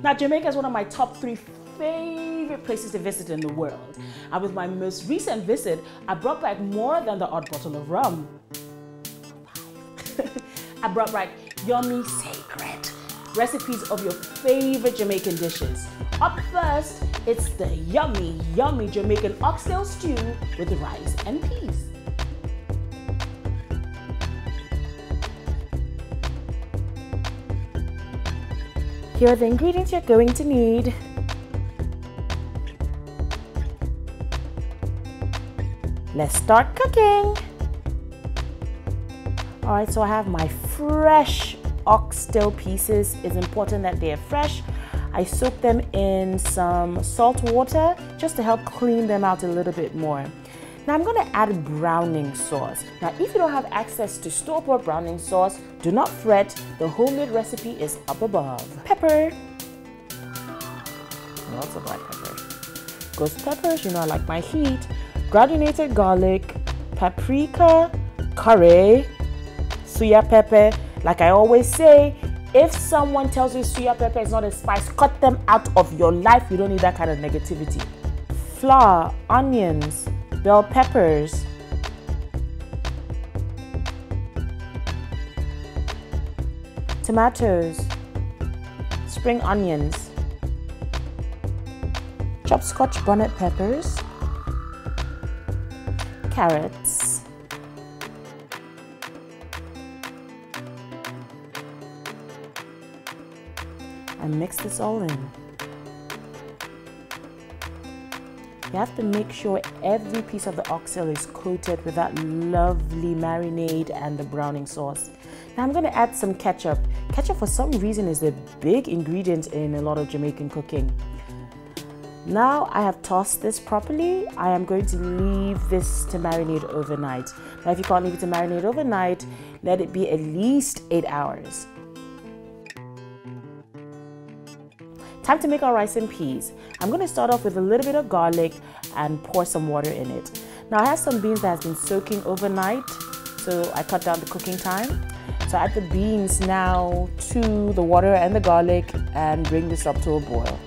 Now, Jamaica is one of my top 3 favorite places to visit in the world. And with my most recent visit, I brought back more than the odd bottle of rum. I brought back yummy, sacred recipes of your favorite Jamaican dishes. Up first, it's the yummy, yummy Jamaican oxtail stew with rice and peas. Here are the ingredients you're going to need. Let's start cooking. All right, so I have my fresh oxtail pieces. It's important that they are fresh. I soak them in some salt water just to help clean them out a little bit more. Now I'm going to add browning sauce. Now if you don't have access to store-bought browning sauce, do not fret. The homemade recipe is up above. Pepper. Lots of black pepper. Ghost peppers, you know I like my heat. Granulated garlic, paprika, curry, suya pepper. Like I always say, if someone tells you suya pepper is not a spice, cut them out of your life. You don't need that kind of negativity. Flour, onions, bell peppers, tomatoes, spring onions, chopped scotch bonnet peppers, carrots, and mix this all in. You have to make sure every piece of the oxtail is coated with that lovely marinade and the browning sauce. Now I'm going to add some ketchup. Ketchup for some reason is a big ingredient in a lot of Jamaican cooking. Now I have tossed this properly. I am going to leave this to marinate overnight. Now if you can't leave it to marinate overnight, let it be at least 8 hours. Time to make our rice and peas. I'm going to start off with a little bit of garlic and pour some water in it. Now I have some beans that has been soaking overnight, so I cut down the cooking time. So I add the beans now to the water and the garlic and bring this up to a boil.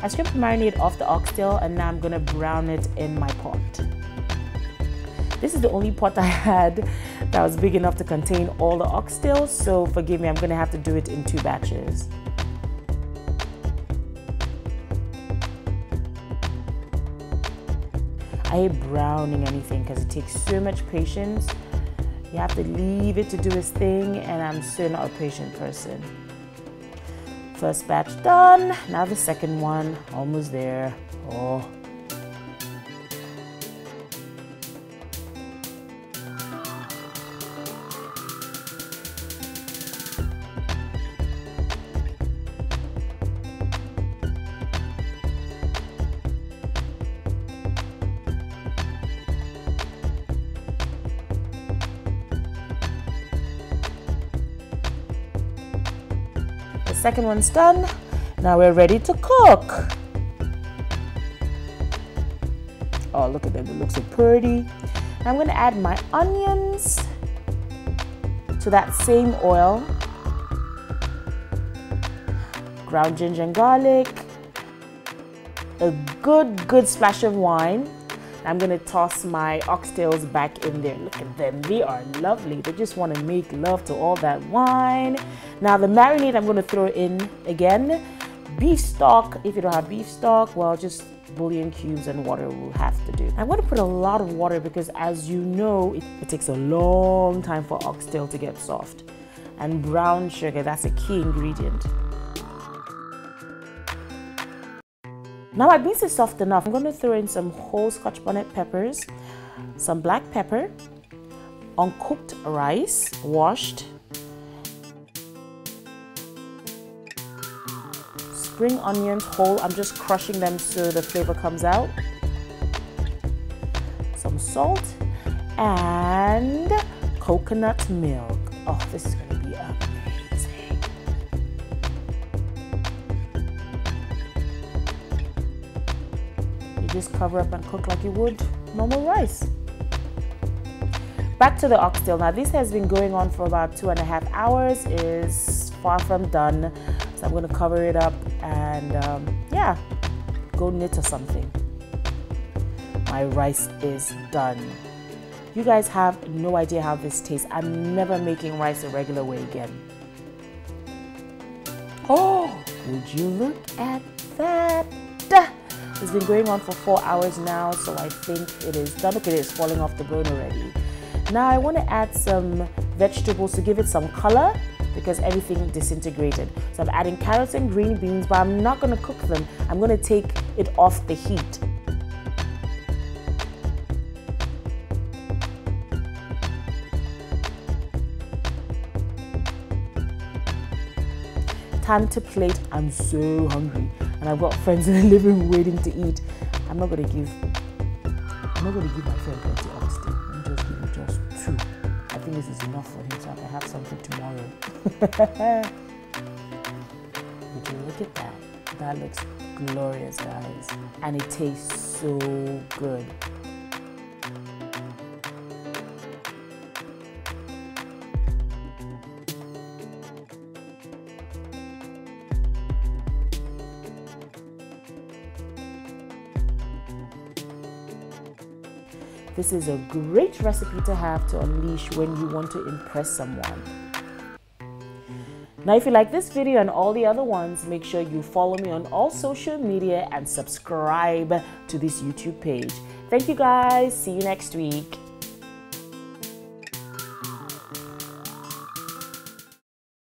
I stripped the marinade off the oxtail and now I'm going to brown it in my pot. This is the only pot I had that was big enough to contain all the oxtail, so forgive me, I'm going to have to do it in 2 batches. I hate browning anything because it takes so much patience. You have to leave it to do its thing, and I'm so not a patient person. First batch done, now the second one, almost there. Oh. Second one's done. Now we're ready to cook. Oh, look at them, they look so pretty. Now I'm going to add my onions to that same oil. Ground ginger and garlic. A good splash of wine. I'm going to toss my oxtails back in there. Look at them, they are lovely. They just want to make love to all that wine. Now the marinade I'm going to throw in again. Beef stock, if you don't have beef stock, well, just bouillon cubes and water will have to do. I'm going to put a lot of water because, as you know, it takes a long time for oxtail to get soft. And brown sugar, that's a key ingredient. Now my beans is soft enough. I'm going to throw in some whole scotch bonnet peppers, some black pepper, uncooked rice, washed, spring onions whole. I'm just crushing them so the flavor comes out, some salt, and coconut milk. Oh, this is going to be amazing. Just cover up and cook like you would normal rice. Back to the oxtail. Now this has been going on for about 2.5 hours. It is far from done. So I'm going to cover it up and yeah, go knit or something. My rice is done. You guys have no idea how this tastes. I'm never making rice a regular way again. Oh, would you look at that? It's been going on for 4 hours now, so I think it is done. Look at it, it's falling off the bone already. Now I want to add some vegetables to give it some color because everything disintegrated. So I'm adding carrots and green beans, but I'm not going to cook them. I'm going to take it off the heat. Time to plate. I'm so hungry and I've got friends in the living room waiting to eat. I'm not gonna give my friend plenty oxtail. I'm just giving just 2. I think this is enough for him so I can have something tomorrow. Would you look at that? That looks glorious, guys. And it tastes so good. This is a great recipe to have to unleash when you want to impress someone. Now, if you like this video and all the other ones, make sure you follow me on all social media and subscribe to this YouTube page. Thank you guys. See you next week.